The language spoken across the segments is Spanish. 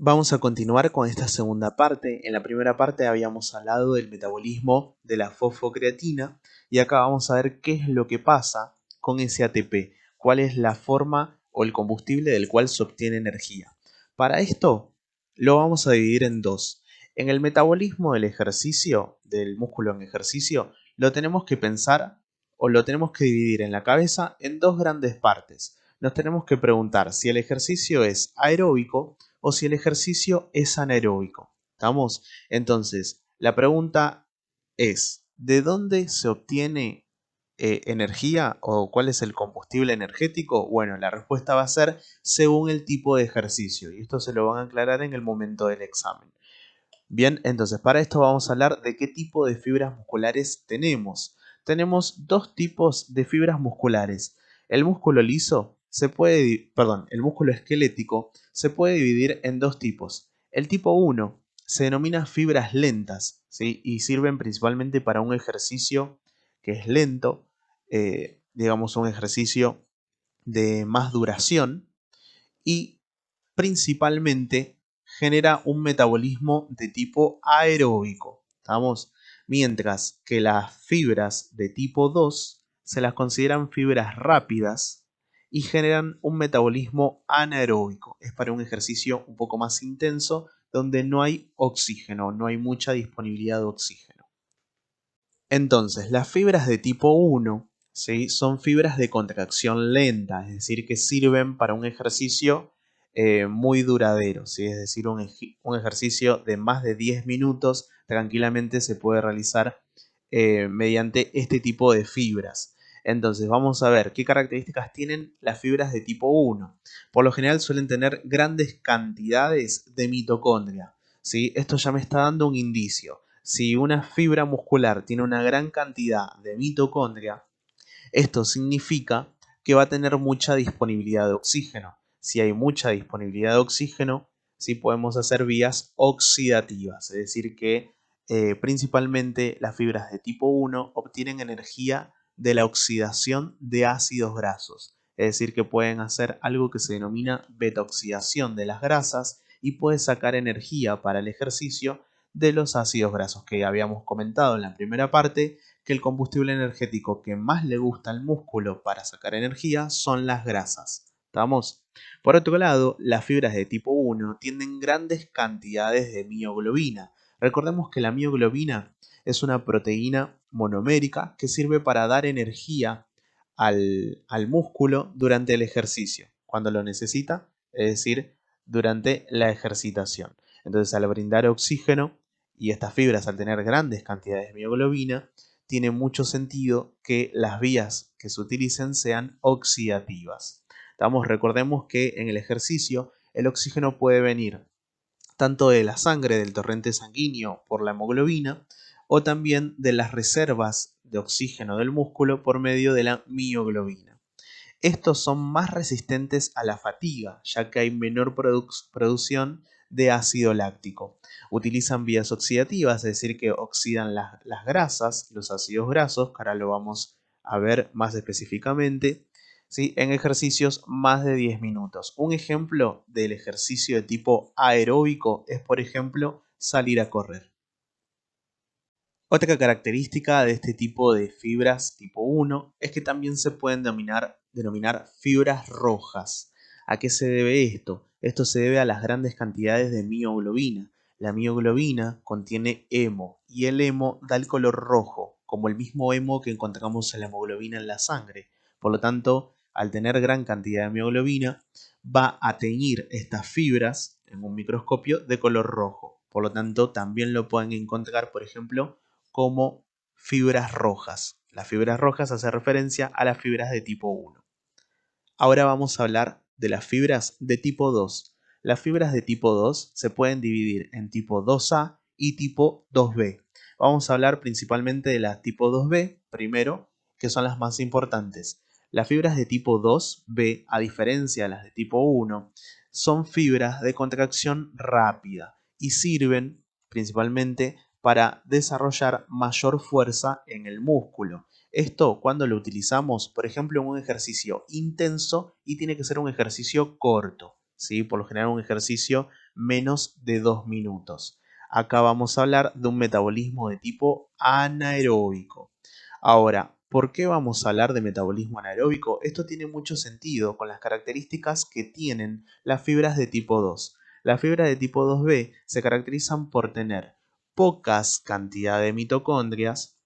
Vamos a continuar con esta segunda parte. En la primera parte habíamos hablado del metabolismo de la fosfocreatina y acá vamos a ver qué es lo que pasa con ese ATP, cuál es la forma o el combustible del cual se obtiene energía. Para esto lo vamos a dividir en dos. En el metabolismo del ejercicio, del músculo en ejercicio, lo tenemos que pensar o lo tenemos que dividir en la cabeza en dos grandes partes. Nos tenemos que preguntar si el ejercicio es aeróbico o si el ejercicio es anaeróbico. ¿Estamos? Entonces, la pregunta es, ¿de dónde se obtiene energía o cuál es el combustible energético? Bueno, la respuesta va a ser según el tipo de ejercicio y esto se lo van a aclarar en el momento del examen. Bien, entonces para esto vamos a hablar de qué tipo de fibras musculares tenemos. Tenemos dos tipos de fibras musculares. El músculo liso el músculo esquelético se puede dividir en dos tipos. El tipo 1 se denomina fibras lentas, ¿sí? Y sirven principalmente para un ejercicio que es lento, digamos un ejercicio de más duración y principalmente genera un metabolismo de tipo aeróbico. ¿Estamos? Mientras que las fibras de tipo 2 se las consideran fibras rápidas y generan un metabolismo anaeróbico. Es para un ejercicio un poco más intenso donde no hay oxígeno, no hay mucha disponibilidad de oxígeno. Entonces, las fibras de tipo 1, ¿sí?, son fibras de contracción lenta, es decir, que sirven para un ejercicio muy duradero, ¿sí? Es decir, un ejercicio de más de 10 minutos tranquilamente se puede realizar mediante este tipo de fibras. Entonces, vamos a ver qué características tienen las fibras de tipo 1. Por lo general suelen tener grandes cantidades de mitocondria, ¿sí? Esto ya me está dando un indicio. Si una fibra muscular tiene una gran cantidad de mitocondria, esto significa que va a tener mucha disponibilidad de oxígeno. Si hay mucha disponibilidad de oxígeno, sí podemos hacer vías oxidativas, es decir que principalmente las fibras de tipo 1 obtienen energía de la oxidación de ácidos grasos, es decir que pueden hacer algo que se denomina beta-oxidación de las grasas y puede sacar energía para el ejercicio de los ácidos grasos que habíamos comentado en la primera parte, que el combustible energético que más le gusta al músculo para sacar energía son las grasas. ¿Estamos? Por otro lado, las fibras de tipo 1 tienen grandes cantidades de mioglobina. Recordemos que la mioglobina es una proteína monomérica que sirve para dar energía al músculo durante el ejercicio, cuando lo necesita, es decir, durante la ejercitación. Entonces, al brindar oxígeno y estas fibras al tener grandes cantidades de mioglobina, tiene mucho sentido que las vías que se utilicen sean oxidativas. Recordemos que en el ejercicio el oxígeno puede venir tanto de la sangre, del torrente sanguíneo por la hemoglobina, o también de las reservas de oxígeno del músculo por medio de la mioglobina. Estos son más resistentes a la fatiga, ya que hay menor producción de ácido láctico. Utilizan vías oxidativas, es decir, que oxidan las grasas, los ácidos grasos, que ahora lo vamos a ver más específicamente, ¿sí?, en ejercicios más de 10 minutos. Un ejemplo del ejercicio de tipo aeróbico es, por ejemplo, salir a correr. Otra característica de este tipo de fibras tipo 1 es que también se pueden denominar fibras rojas. ¿A qué se debe esto? Esto se debe a las grandes cantidades de mioglobina. La mioglobina contiene hemo y el hemo da el color rojo, como el mismo hemo que encontramos en la hemoglobina en la sangre. Por lo tanto, al tener gran cantidad de mioglobina, va a teñir estas fibras en un microscopio de color rojo. Por lo tanto, también lo pueden encontrar, por ejemplo, como fibras rojas. Las fibras rojas hacen referencia a las fibras de tipo 1. Ahora vamos a hablar de las fibras de tipo 2. Las fibras de tipo 2 se pueden dividir en tipo 2A y tipo 2B. Vamos a hablar principalmente de las tipo 2B primero, que son las más importantes. Las fibras de tipo 2B, a diferencia de las de tipo 1, son fibras de contracción rápida y sirven principalmente para desarrollar mayor fuerza en el músculo. Esto cuando lo utilizamos, por ejemplo, en un ejercicio intenso y tiene que ser un ejercicio corto, ¿sí? Por lo general un ejercicio menos de 2 minutos. Acá vamos a hablar de un metabolismo de tipo anaeróbico. Ahora, ¿por qué vamos a hablar de metabolismo anaeróbico? Esto tiene mucho sentido con las características que tienen las fibras de tipo 2. Las fibras de tipo 2b se caracterizan por tener pocas cantidad de mitocondrias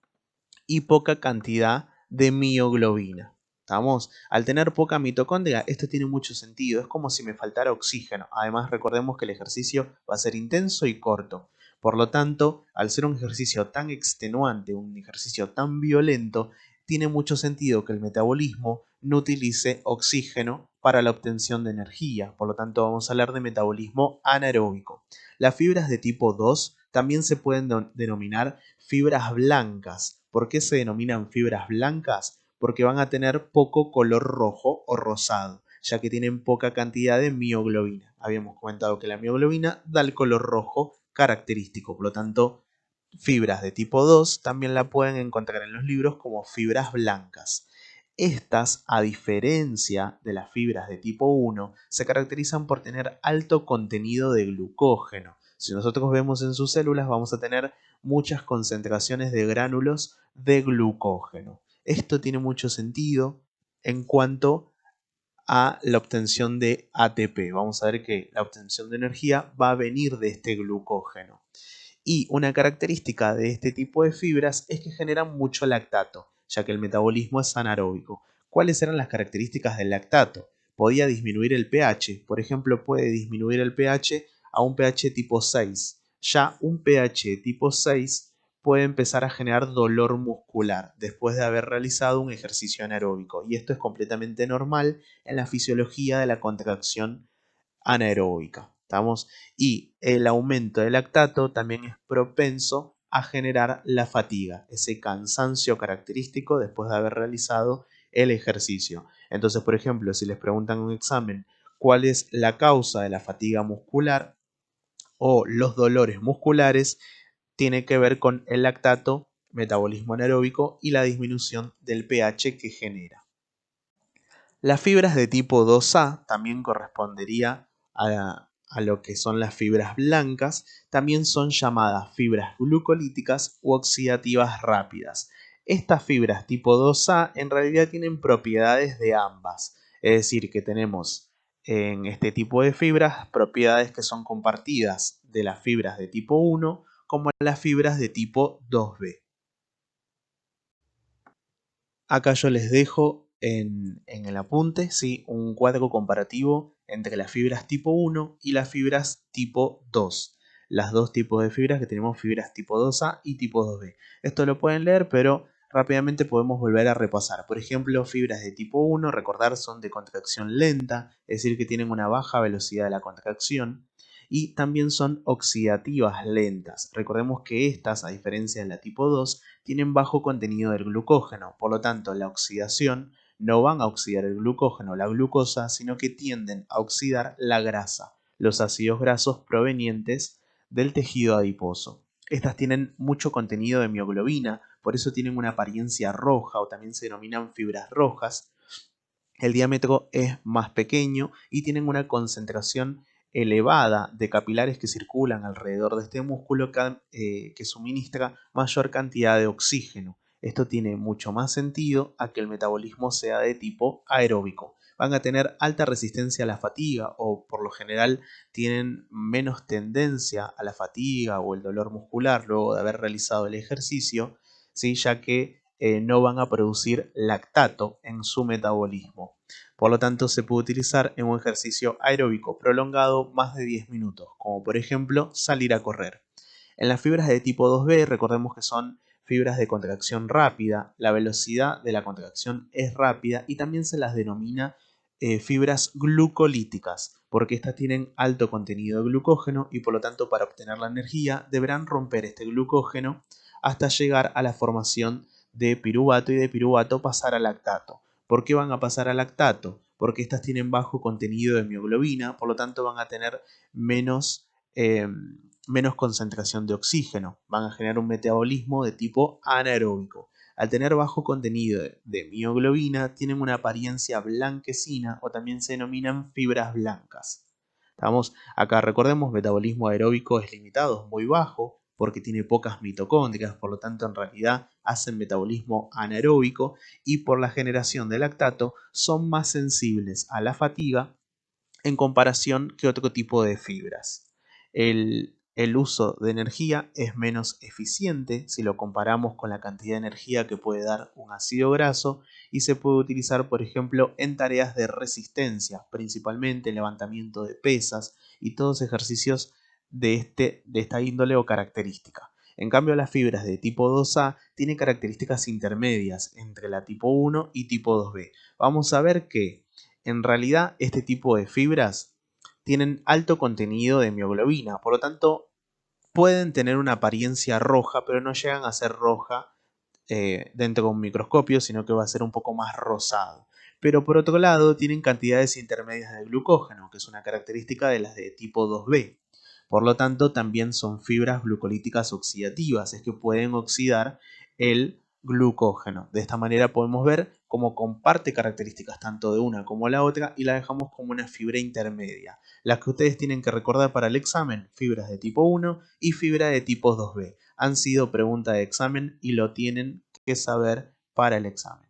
y poca cantidad de mioglobina. ¿Estamos? Al tener poca mitocondria, esto tiene mucho sentido. Es como si me faltara oxígeno. Además, recordemos que el ejercicio va a ser intenso y corto. Por lo tanto, al ser un ejercicio tan extenuante, un ejercicio tan violento, tiene mucho sentido que el metabolismo no utilice oxígeno para la obtención de energía. Por lo tanto, vamos a hablar de metabolismo anaeróbico. Las fibras de tipo 2 también se pueden denominar fibras blancas. ¿Por qué se denominan fibras blancas? Porque van a tener poco color rojo o rosado, ya que tienen poca cantidad de mioglobina. Habíamos comentado que la mioglobina da el color rojo característico, por lo tanto, fibras de tipo 2 también la pueden encontrar en los libros como fibras blancas. Estas, a diferencia de las fibras de tipo 1, se caracterizan por tener alto contenido de glucógeno. Si nosotros vemos en sus células, vamos a tener muchas concentraciones de gránulos de glucógeno. Esto tiene mucho sentido en cuanto a la obtención de ATP. Vamos a ver que la obtención de energía va a venir de este glucógeno. Y una característica de este tipo de fibras es que generan mucho lactato, ya que el metabolismo es anaeróbico. ¿Cuáles eran las características del lactato? Podía disminuir el pH, por ejemplo, puede disminuir el pH a un pH tipo 6. Ya un pH tipo 6 puede empezar a generar dolor muscular después de haber realizado un ejercicio anaeróbico, y esto es completamente normal en la fisiología de la contracción anaeróbica. ¿Estamos? Y el aumento del lactato también es propenso a generar la fatiga, ese cansancio característico después de haber realizado el ejercicio. Entonces, por ejemplo, si les preguntan en un examen cuál es la causa de la fatiga muscular o los dolores musculares, tiene que ver con el lactato, metabolismo anaeróbico y la disminución del pH que genera. Las fibras de tipo 2A también correspondería a lo que son las fibras blancas, también son llamadas fibras glucolíticas u oxidativas rápidas. Estas fibras tipo 2A en realidad tienen propiedades de ambas, es decir, que tenemos en este tipo de fibras propiedades que son compartidas de las fibras de tipo 1 como las fibras de tipo 2B. Acá yo les dejo en el apunte, ¿sí?, un cuadro comparativo entre las fibras tipo 1 y las fibras tipo 2. Las dos tipos de fibras que tenemos, fibras tipo 2A y tipo 2B. Esto lo pueden leer, pero rápidamente podemos volver a repasar. Por ejemplo, fibras de tipo 1, recordar, son de contracción lenta, es decir, que tienen una baja velocidad de la contracción. Y también son oxidativas lentas. Recordemos que estas, a diferencia de la tipo 2, tienen bajo contenido del glucógeno, por lo tanto la oxidación no van a oxidar el glucógeno o la glucosa, sino que tienden a oxidar la grasa, los ácidos grasos provenientes del tejido adiposo. Estas tienen mucho contenido de mioglobina, por eso tienen una apariencia roja o también se denominan fibras rojas. El diámetro es más pequeño y tienen una concentración elevada de capilares que circulan alrededor de este músculo que suministra mayor cantidad de oxígeno. Esto tiene mucho más sentido a que el metabolismo sea de tipo aeróbico. Van a tener alta resistencia a la fatiga o por lo general tienen menos tendencia a la fatiga o el dolor muscular luego de haber realizado el ejercicio, ¿sí?, ya que no van a producir lactato en su metabolismo. Por lo tanto, se puede utilizar en un ejercicio aeróbico prolongado más de 10 minutos, como por ejemplo salir a correr. En las fibras de tipo 2B, recordemos que son fibras de contracción rápida, la velocidad de la contracción es rápida y también se las denomina fibras glucolíticas, porque estas tienen alto contenido de glucógeno y por lo tanto para obtener la energía deberán romper este glucógeno hasta llegar a la formación de piruvato y de piruvato pasar al lactato. ¿Por qué van a pasar al lactato? Porque estas tienen bajo contenido de mioglobina, por lo tanto van a tener menos, menos concentración de oxígeno, van a generar un metabolismo de tipo anaeróbico. Al tener bajo contenido de mioglobina, tienen una apariencia blanquecina o también se denominan fibras blancas. ¿Estamos? Acá recordemos, metabolismo aeróbico es limitado, es muy bajo, porque tiene pocas mitocondrias, por lo tanto en realidad hacen metabolismo anaeróbico y por la generación de lactato son más sensibles a la fatiga en comparación que otro tipo de fibras. El uso de energía es menos eficiente si lo comparamos con la cantidad de energía que puede dar un ácido graso y se puede utilizar, por ejemplo, en tareas de resistencia, principalmente levantamiento de pesas y todos ejercicios de esta índole o característica. En cambio, las fibras de tipo 2A tienen características intermedias entre la tipo 1 y tipo 2B. Vamos a ver que en realidad este tipo de fibras tienen alto contenido de mioglobina, por lo tanto pueden tener una apariencia roja, pero no llegan a ser roja dentro de un microscopio, sino que va a ser un poco más rosado. Pero por otro lado tienen cantidades intermedias de glucógeno, que es una característica de las de tipo 2B. Por lo tanto, también son fibras glucolíticas oxidativas, es que pueden oxidar el glucógeno. De esta manera podemos ver cómo comparte características tanto de una como la otra y la dejamos como una fibra intermedia. Las que ustedes tienen que recordar para el examen, fibras de tipo 1 y fibra de tipo 2B. Han sido pregunta de examen y lo tienen que saber para el examen.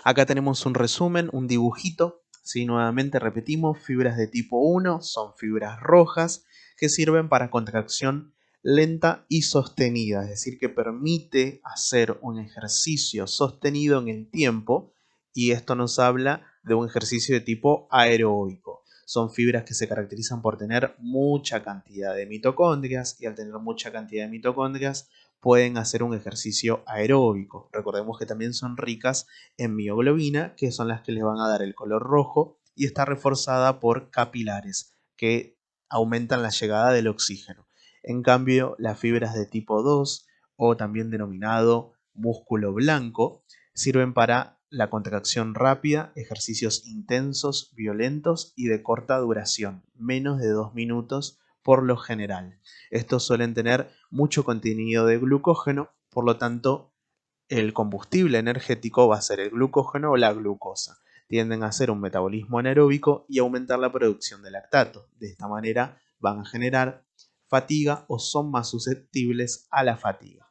Acá tenemos un resumen, un dibujito. Si nuevamente repetimos, fibras de tipo 1 son fibras rojas que sirven para contracción lenta y sostenida, es decir, que permite hacer un ejercicio sostenido en el tiempo y esto nos habla de un ejercicio de tipo aeróbico. Son fibras que se caracterizan por tener mucha cantidad de mitocondrias y al tener mucha cantidad de mitocondrias pueden hacer un ejercicio aeróbico. Recordemos que también son ricas en mioglobina, que son las que les van a dar el color rojo y está reforzada por capilares que aumentan la llegada del oxígeno. En cambio, las fibras de tipo 2 o también denominado músculo blanco sirven para la contracción rápida, ejercicios intensos, violentos y de corta duración, menos de 2 minutos por lo general. Estos suelen tener mucho contenido de glucógeno, por lo tanto el combustible energético va a ser el glucógeno o la glucosa. Tienden a hacer un metabolismo anaeróbico y aumentar la producción de lactato. De esta manera van a generar fatiga o son más susceptibles a la fatiga.